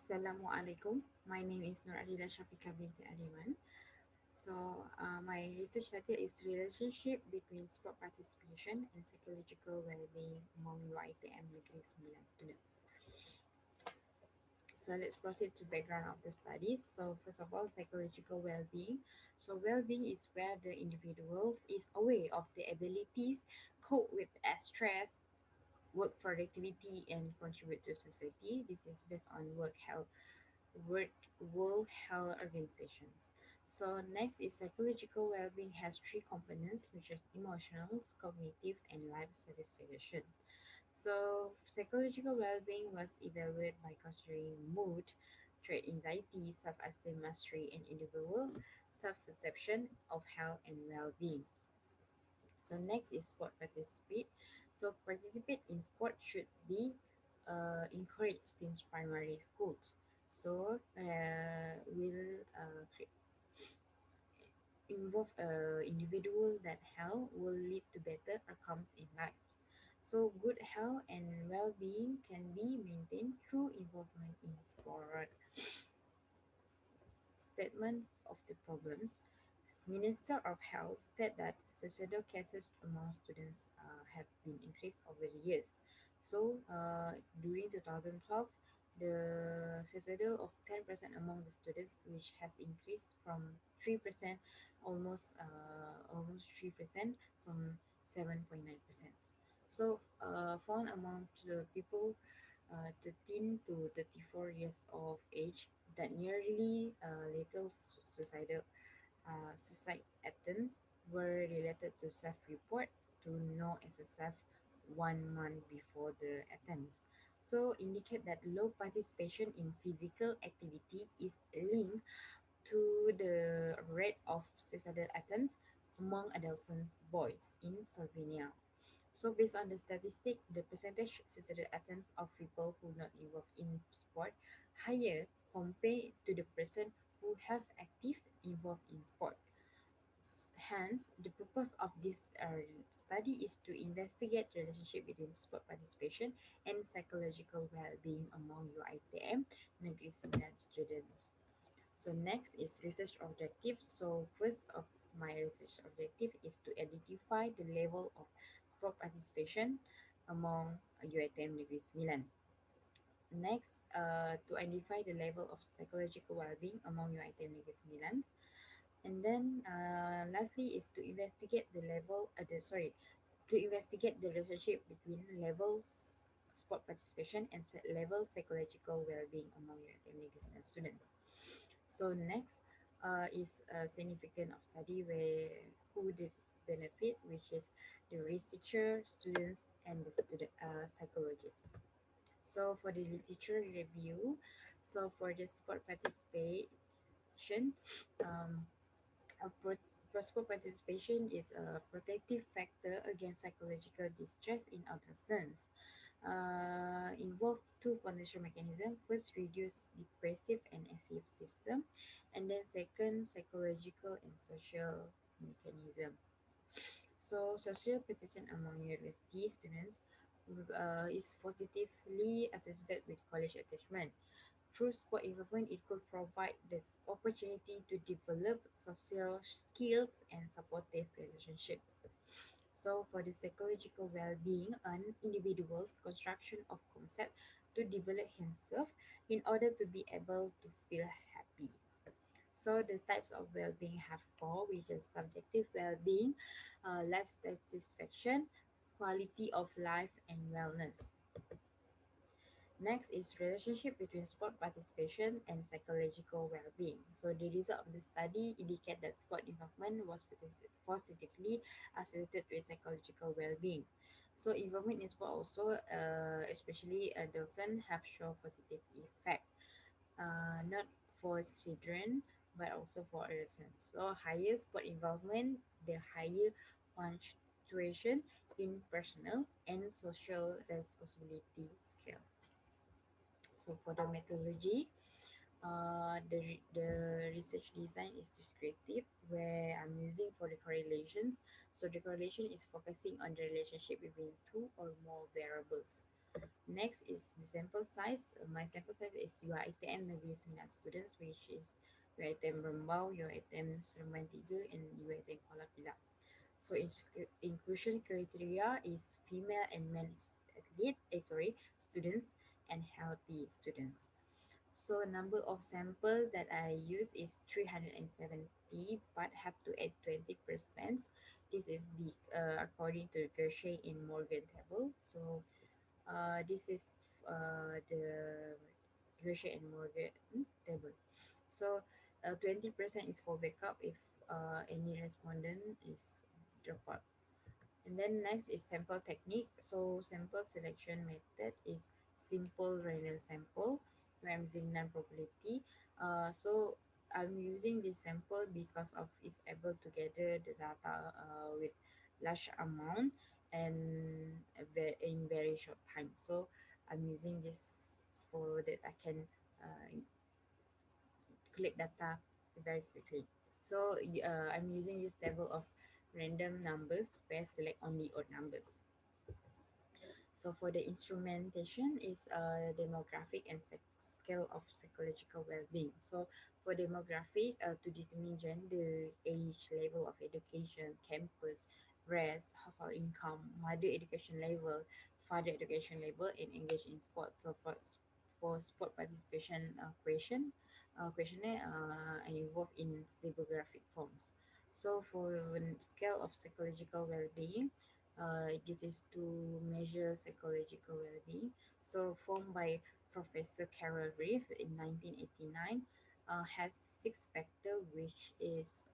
Assalamualaikum. My name is Nur Adilah Syafiqah Adiman. My research title is Relationship between Sport Participation and Psychological Wellbeing among UiTM Negeri Sembilan students. So let's proceed to background of the studies. So first of all, psychological well-being. So well-being is where the individual is aware of the abilities, cope with stress, work productivity, and contribute to society. This is based on World World Health Organizations. So next is psychological well-being has three components, which is emotional, cognitive, and life satisfaction. So psychological well-being was evaluated by considering mood, trait anxiety, self-esteem mastery, and individual self-perception of health and well-being. So next is sport participate. So participate in sport should be encouraged since primary schools. So will involve individual that health will lead to better outcomes in life. So good health and well-being can be maintained through involvement in sport. Statement of the problems. Minister of Health said that suicidal cases among students have been increased over the years. So during 2012, the suicidal of 10% among the students, which has increased from 3%, almost 3% from 7.9%. So found among the people 13 to 34 years of age that nearly lethal suicide attempts were related to self-report to no SSF 1 month before the attempts. So indicate that low participation in physical activity is linked to the rate of suicidal attempts among adolescent boys in Slovenia. So based on the statistic, the percentage suicidal attempts of people who not involved in sport higher compared to the person who have active involved in sport. Hence, the purpose of this study is to investigate the relationship between sport participation and psychological well-being among UiTM Negeri Sembilan students. So next is research objective. So first of my research objective is to identify the level of sport participation among UiTM Negeri Sembilan. Next, to identify the level of psychological well-being among UiTM Negeri Sembilan. And then lastly is to investigate to investigate the relationship between levels sport participation and level psychological well-being among UiTM Negeri Sembilan students. So next is a significant of study where who did benefit, which is the researcher, students, and the student psychologists. So for the literature review, so for the sport participation, um, a sport participation is a protective factor against psychological distress in adolescents. Involve two potential mechanisms. First, reduce depressive and anxious system, and then second, psychological and social mechanism. So, social participation among university students is positively associated with college attachment. Through sport involvement, it could provide this opportunity to develop social skills and supportive relationships. So, for the psychological well-being, an individual's construction of concept to develop himself in order to be able to feel happy. So, the types of well-being have four, which is subjective well-being, life satisfaction, quality of life, and wellness. Next is relationship between sport participation and psychological well-being. So the result of the study indicate that sport involvement was positively associated with psychological well-being. So involvement in sport also, especially adolescents, have shown positive effect, not for children but also for adolescents. So higher sport involvement, the higher punctuation in personal and social responsibility skill. So for the methodology, the research design is descriptive where I'm using for the correlations. So the correlation is focusing on the relationship between two or more variables. Next is the sample size. My sample size is UiTM Negeri Sembilan students, which is UiTM Rembau, UiTM Seremban 3, and UiTM Kuala Pilah. So inclusion criteria is female and men students and healthy students. So number of sample that I use is 370, but have to add 20%. This is the according to Gershey in Morgan table. So this is the Gershey and Morgan table. So 20% is for backup if any respondent is drop out. And then next is sample technique. So sample selection method is simple random sample where I'm using non-probability. So I'm using this sample because of it's able to gather the data with large amount and in very short time. So I'm using this for that I can collect data very quickly. So I'm using this table of random numbers where select only odd numbers. So for the instrumentation is demographic and scale of psychological well-being. So for demographic, to determine gender, age, level of education, campus, race, household income, mother education level, father education level, and engage in sports. So for sport participation questionnaire involved in demographic forms. So for scale of psychological well-being, this is to measure psychological well-being. So formed by Professor Carol Reeve in 1989, has six factors, which is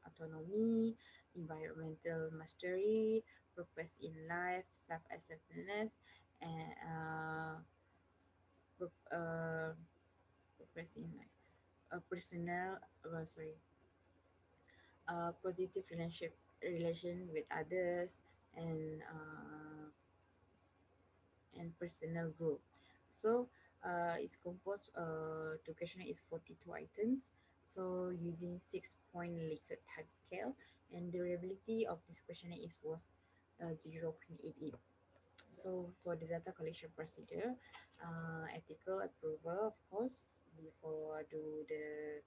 autonomy, environmental mastery, purpose in life, self-acceptance, and purpose in life, personal, positive relation with others, and personal growth. So it's composed to questionnaire is 42 items. So using 6-point Likert type scale, and durability of this questionnaire is was 0.88. So for the data collection procedure, ethical approval, of course, before I do the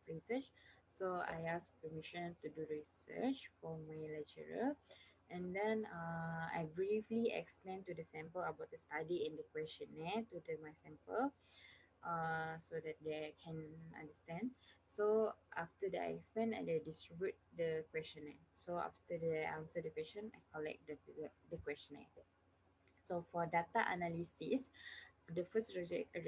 research. So I asked permission to do research for my lecturer, and then I briefly explained to the sample about the study and the questionnaire to my sample, so that they can understand. So after that I explain and I distribute the questionnaire. So after they answer the question, I collect the questionnaire. So for data analysis, the first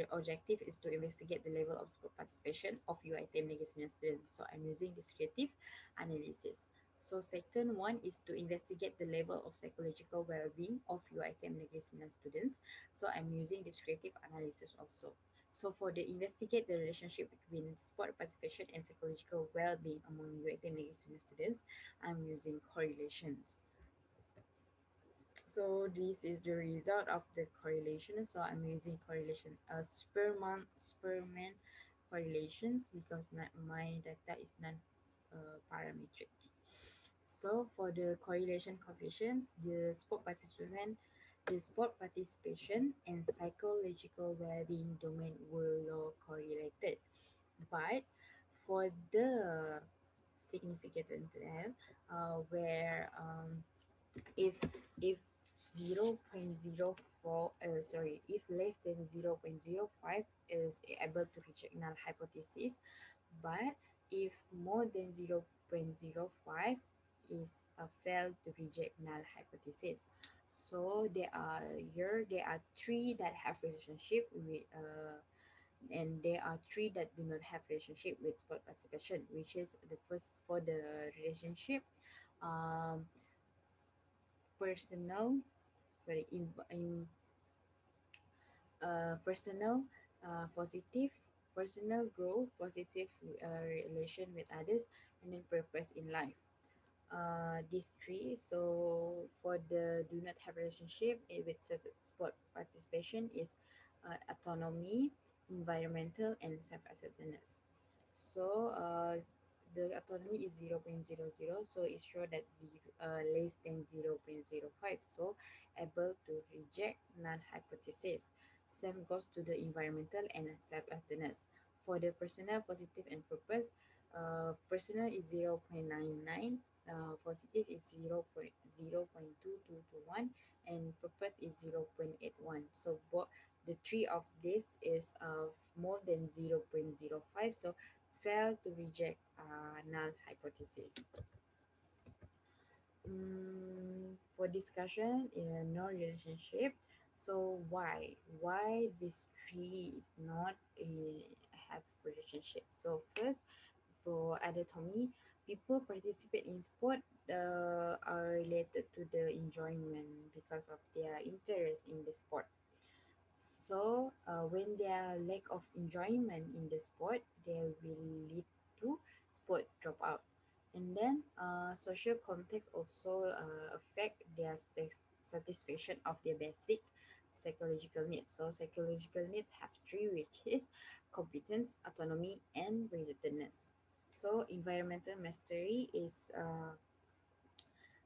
objective is to investigate the level of sport participation of UiTM Negeri Sembilan students. So I'm using descriptive analysis. So second one is to investigate the level of psychological well-being of UiTM Negeri Sembilan students. So I'm using descriptive analysis also. So for the investigate the relationship between sport participation and psychological well-being among UiTM Negeri Sembilan students, I'm using correlations. So this is the result of the correlation. So I'm using correlation Spearman correlations because my data is non parametric. So for the correlation coefficients, the sport participation and psychological well-being domain were low correlated. But for the significant level, where if if 0.04 if less than 0.05 is able to reject null hypothesis, but if more than 0.05 is failed to reject null hypothesis. So there are three that have relationship with and there are three that do not have relationship with sport participation, which is the first for the relationship, um, personal sorry in personal positive personal growth, positive relation with others, and then purpose in life. These three. So for the do not have relationship with sport participation is autonomy, environmental, and self-acceptance. So the autonomy is 0.00, so it shows that less than 0.05, so able to reject null hypothesis. Same goes to the environmental and self-awareness. For the personal, positive and purpose, personal is 0.99, positive is 0.0.2221, and purpose is 0.81. So both the three of this is more than 0.05, so fail to reject null hypothesis. For discussion in a no relationship, so why this tree is not have relationship? So first, for anatomy, people participate in sport are related to the enjoyment because of their interest in the sport. So, when there are lack of enjoyment in the sport, they will lead to sport dropout. And then, social context also affect their satisfaction of their basic psychological needs. So, psychological needs have three, which is competence, autonomy, and relatedness. So, environmental mastery is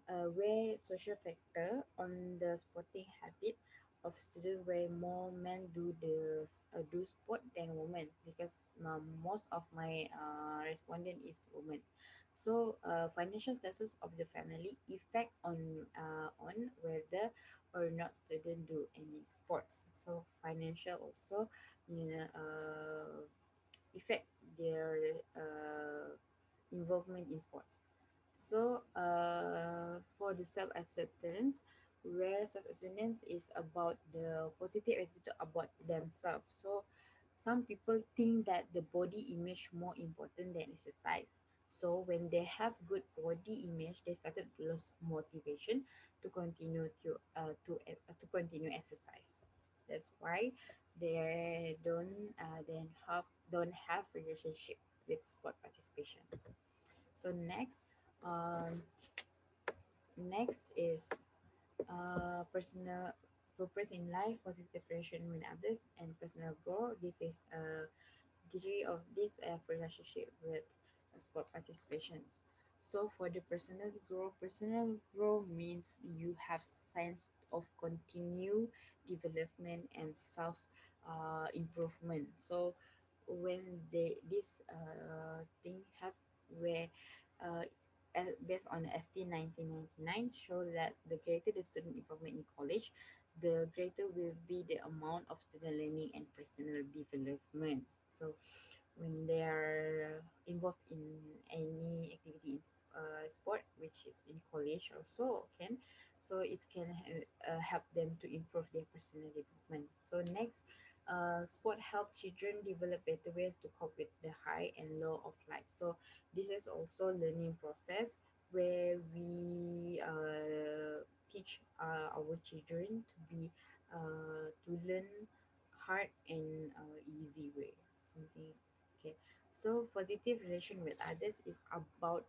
where social factor on the sporting habit of students where more men do sport than women, because most of my respondent is women. So financial status of the family effect on whether or not student do any sports. So financial also, you know, affect their involvement in sports. So, for the self acceptance, where self acceptance is about the positive attitude about themselves. So, some people think that the body image more important than exercise. So, when they have good body image, they started to lose motivation to continue to continue exercise. That's why they don't have relationship with sport participations. So um, next is personal purpose in life, positive relation with others, and personal goal. This is degree of this relationship with sport participations. So for the personal growth means you have sense of continue development and self improvement. So when this thing have where uh, based on ST 1999 show that the greater the student improvement in college, the greater will be the amount of student learning and personal development. So when they are involved in any activity in sport, which is in college also can, so it can help them to improve their personal development. So next, sport help children develop better ways to cope with the high and low of life. So this is also learning process where we teach our children to be to learn hard and easy way, something. Okay, so positive relation with others is about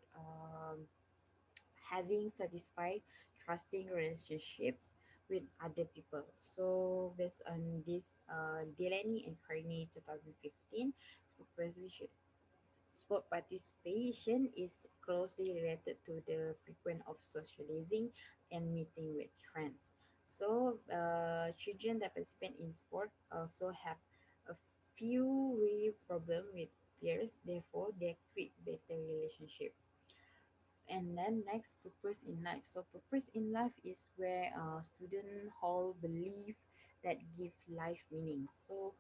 having satisfied trusting relationships with other people. So based on this Delaney and Carney 2015, sport participation is closely related to the frequent of socializing and meeting with friends. So, children that participate in sport also have a few real problem with peers. Therefore, they create better relationship. And then next, purpose in life. So, purpose in life is where student hold belief that give life meaning. So,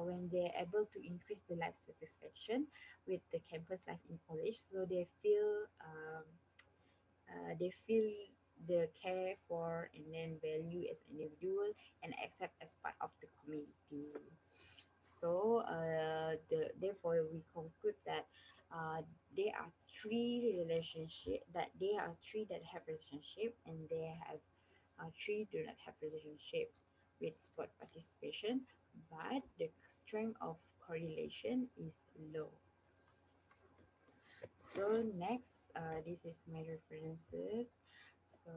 when they're able to increase the life satisfaction with the campus life in college, so they feel the care for and then value as an individual and accept as part of the community. So therefore we conclude that uh, there are there are three that have relationship, and there have three do not have relationship with sport participation, but the strength of correlation is low. So next, this is my references. So